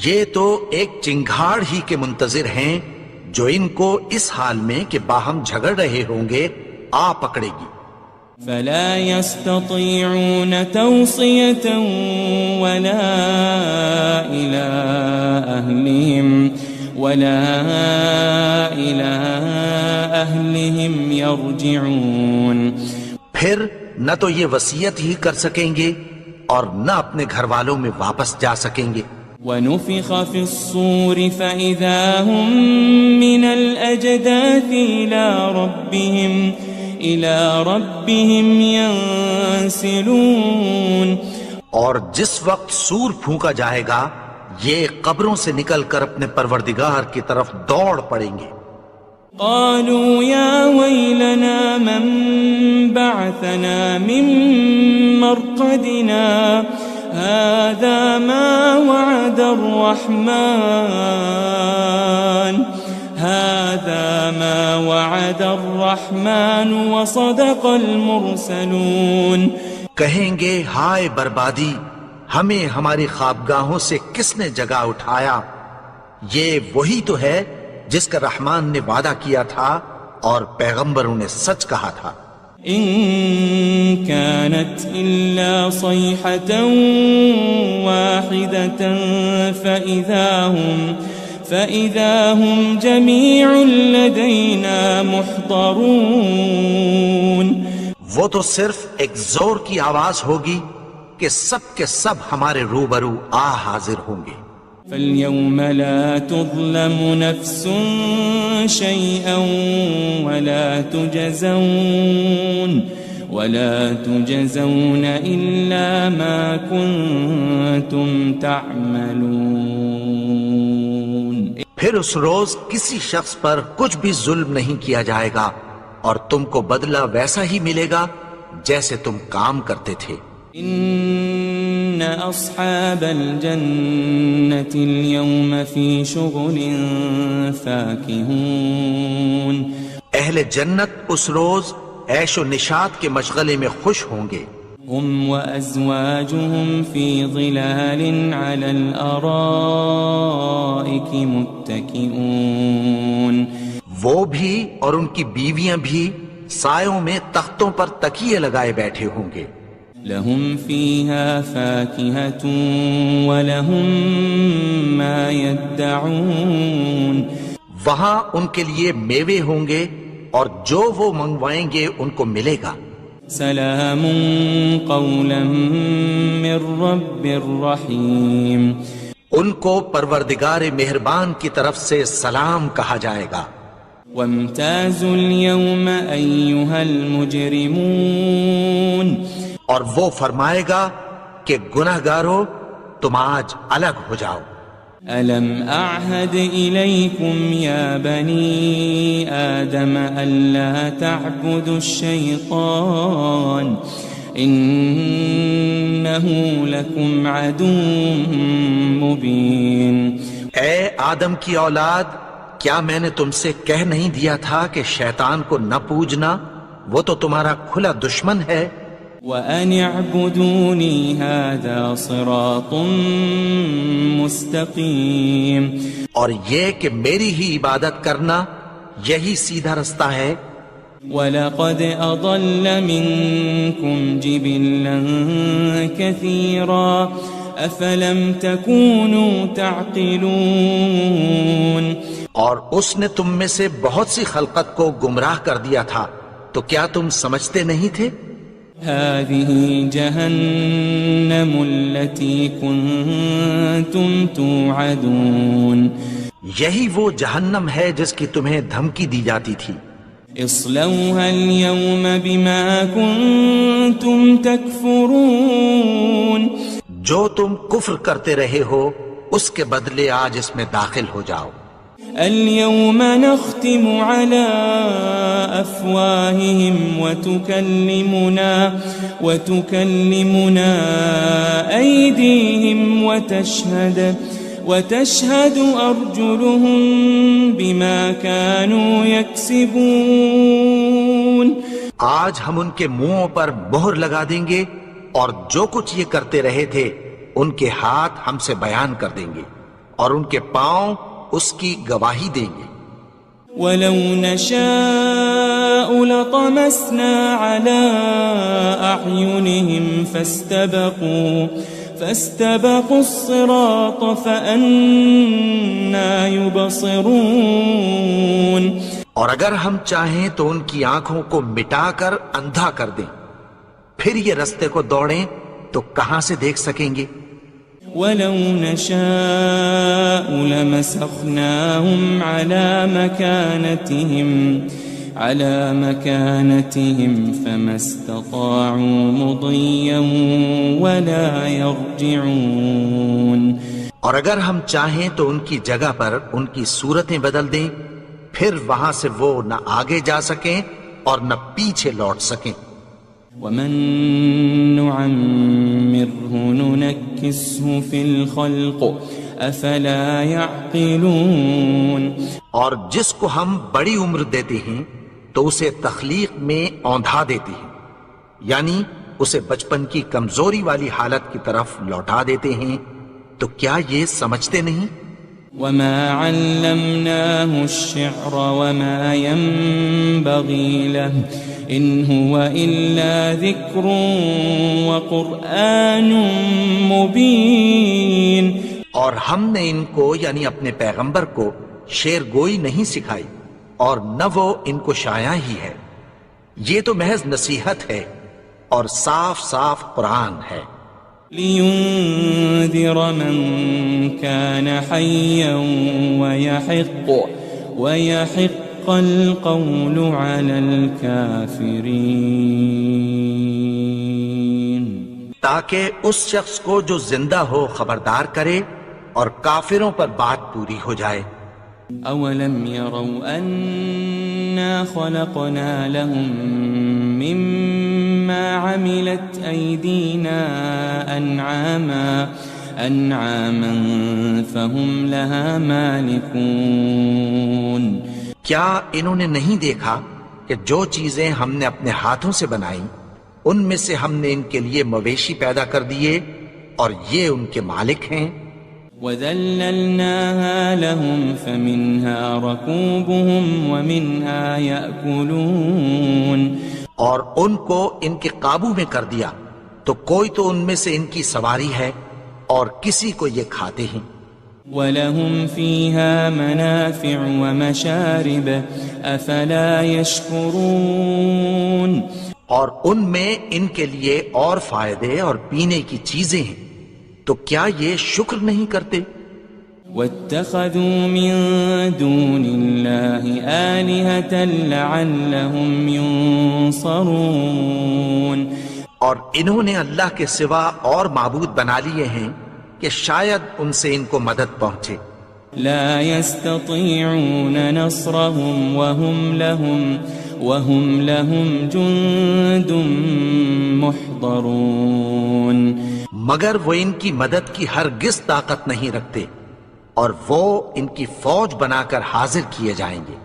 یہ تو ایک چنگھاڑ ہی کے منتظر ہیں جو ان کو اس حال میں کہ باہم جھگڑ رہے ہوں گے آ پکڑے گی۔ فَلَا يَسْتَطِيعُونَ تَوْصِيَةً وَلَا إِلَىٰ أَهْلِهِمْ يَرْجِعُونَ، پھر نہ تو یہ وصیت ہی کر سکیں گے اور نہ اپنے گھر والوں میں واپس جا سکیں گے۔ وَنُفِخَ فِي الصُّورِ فَإِذَا هُم مِّنَ الْأَجْدَاثِ إِلَىٰ رَبِّهِمْ يَنسِلُونَ، اور جس وقت سور پھونکا جائے گا یہ قبروں سے نکل کر اپنے پروردگار کی طرف دوڑ پڑیں گے۔ قالوا يا ويلنا من بعثنا من مرقدنا هذا ما وعد الرحمن وصدق المرسلون، کہیں گے ہائے بربادی، ہمیں ہماری خوابگاہوں سے کس نے جگا اٹھایا، یہ وہی تو ہے جس کا رحمان نے وعدہ کیا تھا اور پیغمبروں نے سچ کہا تھا۔ إن كانت إلا صيحة واحدة فإذا هم جميع لدينا محضرون، وہ تو صرف ایک زور کی آواز ہوگی کہ سب کے سب ہمارے روبرو آ حاضر ہوں گے۔ فَالْيَوْمَ لَا تُظْلَمُ نَفْسٌ شَيْئًا وَلَا تُجْزَوْنَ إِلَّا مَا كُنتُمْ تَعْمَلُونَ، پھر اس روز کسی شخص پر کچھ بھی ظلم نہیں کیا جائے گا اور تم کو بدلہ ویسا ہی ملے گا جیسے تم کام کرتے تھے۔ إن أصحاب الجنة اليوم في شغل فاكهون، اہل جنت اس روز عیش و نشاط کے مشغلے میں خوش ہوں گے۔ هم وأزواجهم في ظلال على الأرائك متكئون، وہ بھی اور ان کی بیویاں بھی سایوں میں تختوں پر تکیے لگائے بیٹھے ہوں گے۔ لهم فيها فاكهة ولهم ما يدعون، وہاں ان کے لیے میوے ہوں گے اور جو وہ منگوائیں گے ان کو ملے گا۔ سلام قولا من رب الرحیم، ان کو پروردگار مہربان کی طرف سے سلام کہا جائے گا۔ وامتازوا اليوم أيها المجرمون، اور وہ فرمائے گا کہ گناہگارو تم آج الگ ہو جاؤ۔ ألم أعهد إليكم يا بني آدم ألا تعبدوا الشيطان إنه لكم عدو مبين، اے آدم کی اولاد، کیا میں نے تم سے کہہ نہیں دیا تھا کہ شیطان کو نہ پوجنا، وہ تو تمہارا کھلا دشمن ہے۔ وَأَنِ اعْبُدُونِي هَذَا صِرَاطٌ مُسْتَقِيم، اور یہ کہ میری ہی عبادت کرنا یہی سیدھا رستہ ہے۔ وَلَقَدْ أَضَلَّ مِنْكُمْ جِبِلًّا كَثِيرًا أَفَلَمْ تَكُونُوا تَعْقِلُونَ، اور اس نے تم میں سے بہت سی خلقت کو گمراہ کر دیا تھا، تو کیا تم سمجھتے نہیں تھے؟ هذه جهنم التي كنتم توعدون، یہی وہ جہنم ہے جس کی تمہیں دھمکی دی جاتی تھی۔ اصلوها اليوم بما كنتم تكفرون، جو تم کفر کرتے رہے ہو اس کے بدلے آج اس میں داخل ہو جاؤ۔ اليوم نختم على أفواههم وتكلمنا أيديهم وتشهد أرجلهم بما كانوا يكسبون، آج ہم ان کے منہوں پر مہر لگا دیں گے، اور جو کچھ یہ کرتے رہے تھے ان کے ہاتھ ہم سے بیان کر دیں گے، اور ان کے پاؤں اس کی گواہی دیں گے۔ وَلَوْ نَشَاءُ لَطَمَسْنَا عَلَىٰ أَعْيُنِهِمْ فَاسْتَبَقُوا الصِّرَاطَ فَأَنَّىٰ يُبْصِرُونَ، اور اگر ہم چاہیں تو ان کی آنکھوں کو مٹا کر اندھا کر دیں، پھر یہ رستے کو دوڑیں تو کہاں سے دیکھ سکیں گے؟ وَلَوْ نَشَاءُ لَمَسَخْنَاهُمْ عَلَىٰ مَكَانَتِهِمْ فَمَا اسْتَطَاعُوا مُضِيًّا وَلَا يَرْجِعُونَ، اور اگر ہم چاہیں تو ان کی جگہ پر ان کی صورتیں بدل دیں، پھر وہاں سے وہ نہ آگے جا سکیں اور نہ پیچھے لوٹ سکیں۔ وَمَن نُعَمِّرْهُ نُنَكِّسْهُ فِي الْخَلْقِ أَفَلَا يَعْقِلُونَ، اور جس کو ہم بڑی عمر دیتے ہیں تو اسے تخلیق میں اوندھا دیتے ہیں، یعنی اسے بچپن کی کمزوری والی حالت کی طرف لوٹا دیتے ہیں، تو کیا یہ سمجھتے نہیں؟ وَمَا عَلَّمْنَاهُ الشِّعْرَ وَمَا يَنبَغِي لَهُ إِنْ هُوَ إِلَّا ذِكْرٌ وَقُرْآنٌ مُبِينٌ، اور ہم نے ان کو یعنی اپنے پیغمبر کو شعر گوئی نہیں سکھائی، اور نہ وہ ان کو شایع ہی ہے، یہ تو محض نصیحت ہے اور صاف صاف قرآن ہے۔ لِيُنذِرَ مَن كَانَ حَيًّا وَيَحِقَّ الْقَوْلُ عَلَى الْكَافِرِينَ، تاکہ اس شخص کو جو زندہ ہو خبردار کرے اور کافروں پر بات پوری ہو جائے۔ أَوَلَمْ يَرَوْا أَنَّا خَلَقْنَا لَهُم مِّمَّا عَمِلَتْ أَيْدِينَا أَنْعَامًا فَهُمْ لَهَا مَالِكُونَ، کیا انہوں نے نہیں دیکھا کہ جو چیزیں ہم نے اپنے ہاتھوں سے بنائیں ان میں سے ہم نے ان کے لیے مویشی پیدا کر دیے اور یہ ان کے مالک ہیں۔ وَذَلَّلْنَاهَا لَهُمْ فَمِنْهَا رَكُوبُهُمْ وَمِنْهَا يَأْكُلُونَ، اور ان کو ان کے قابو میں کر دیا، تو کوئی تو ان میں سے ان کی سواری ہے اور کسی کو یہ کھاتے ہیں۔ وَلَهُمْ فِيهَا مَنَافِعُ وَمَشَارِبُ أَفَلَا يَشْكُرُونَ، اور ان میں ان کے لیے اور فائدے اور پینے کی چیزیں ہیں، تو کیا یہ شکر نہیں کرتے؟ وَاتَّخَذُوا مِن دُونِ اللَّهِ آلِهَةً لَعَلَّهُمْ يُنصَرُونَ، اور انہوں نے اللہ کے سوا اور معبود بنا لیے ہیں کہ شاید ان سے ان کو مدد پہنچے۔ لا يستطيعون نصرهم وهم لهم جند محضرون، مگر وہ ان کی مدد کی ہرگز طاقت نہیں رکھتے، اور وہ ان کی فوج بنا کر حاضر کیے جائیں گے۔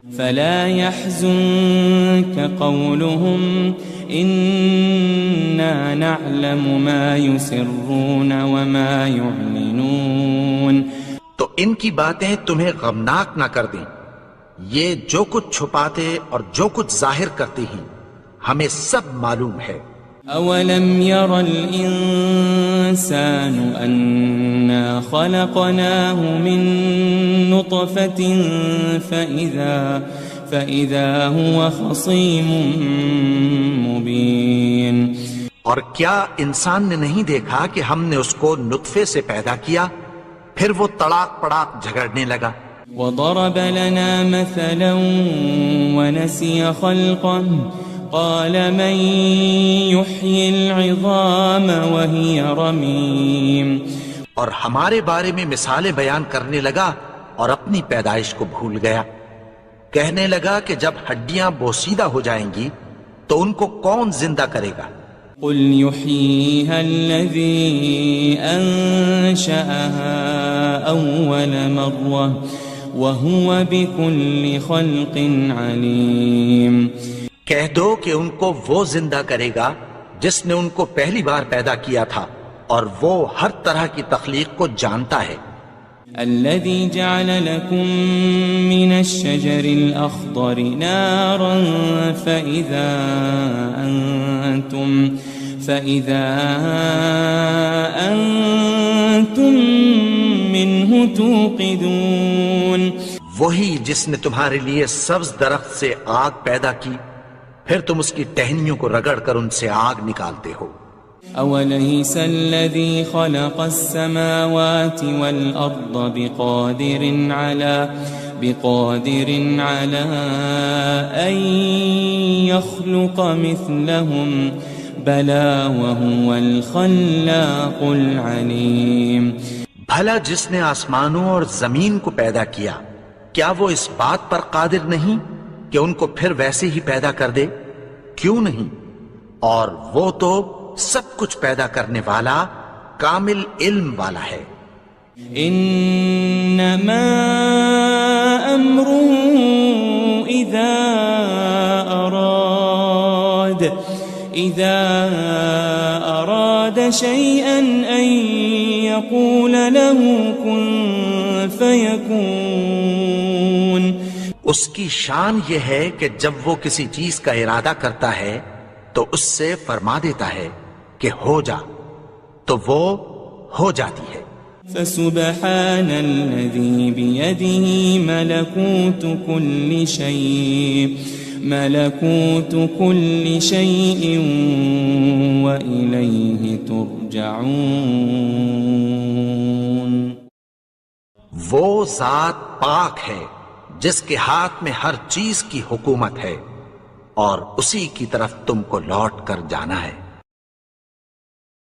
فلا يحزنك قولهم إنا نعلم ما يسرون وما يعلنون. تو ان کی باتیں تمہیں غمناک نہ کر دیں. یہ جو کچھ چھپاتے اور جو کچھ ظاہر کرتے ہیں ہمیں سب معلوم ہے. أولم ير الإنسان أنا خلقناه من نطفة فإذا هو خصيم مبين. اور کیا انسان نے نہیں دیکھا کہ ہم نے اس کو نطفے سے پیدا کیا پھر وہ تڑاک پڑاک جھگڑنے لگا. وضرب لنا مثلا ونسي خلقه قال من يحيي العظام وهي رميم. اور ہمارے بارے میں مثالیں بیان کرنے لگا اور اپنی پیدائش کو بھول گیا. کہنے لگا کہ جب ہڈیاں بوسیدہ ہو جائیں گی تو ان کو کون زندہ کرے گا؟ قل يحييها الذي أنشأها أول مرة وهو بكل خلق عليم. کہہ دو کہ ان کو وہ زندہ کرے گا جس نے ان کو پہلی بار پیدا کیا تھا اور وہ ہر طرح کی تخلیق کو جانتا ہے. الذي جعل لكم من الشجر الأخضر نارا فإذا أنتم منه توقدون. وہی جس نے تمہارے لیے سبز درخت سے آگ پیدا کی پھر تم اس کی ٹہنیوں کو رگڑ کر ان سے آگ نکالتے ہو. أوليس الذي خلق السماوات والأرض بقادر على أن يخلق مثلهم بلى وهو الخلاق العليم. بھلا جس نے آسمانوں اور زمین کو پیدا کیا کیا وہ اس بات پر قادر نہیں کہ ان کو پھر ویسے ہی پیدا کر دے؟ کیوں نہیں؟ اور وہ تو سب کچھ پیدا کرنے والا کامل علم والا ہے. انما امره اذا اراد شيئا ان يقول له كن فيكون. اس کی شان یہ ہے کہ جب وہ کسی چیز کا ارادہ کرتا ہے تو اس سے فرما دیتا ہے کہ ہو جا تو وہ ہو جاتی ہے. فسبحان الذي بيده ملكوت كل شيء وإليه ترجعون. وہ ذات پاک ہے جس کے ہاتھ میں ہر چیز کی حکومت ہے اور اسی کی طرف تم کو لوٹ کر جانا ہے.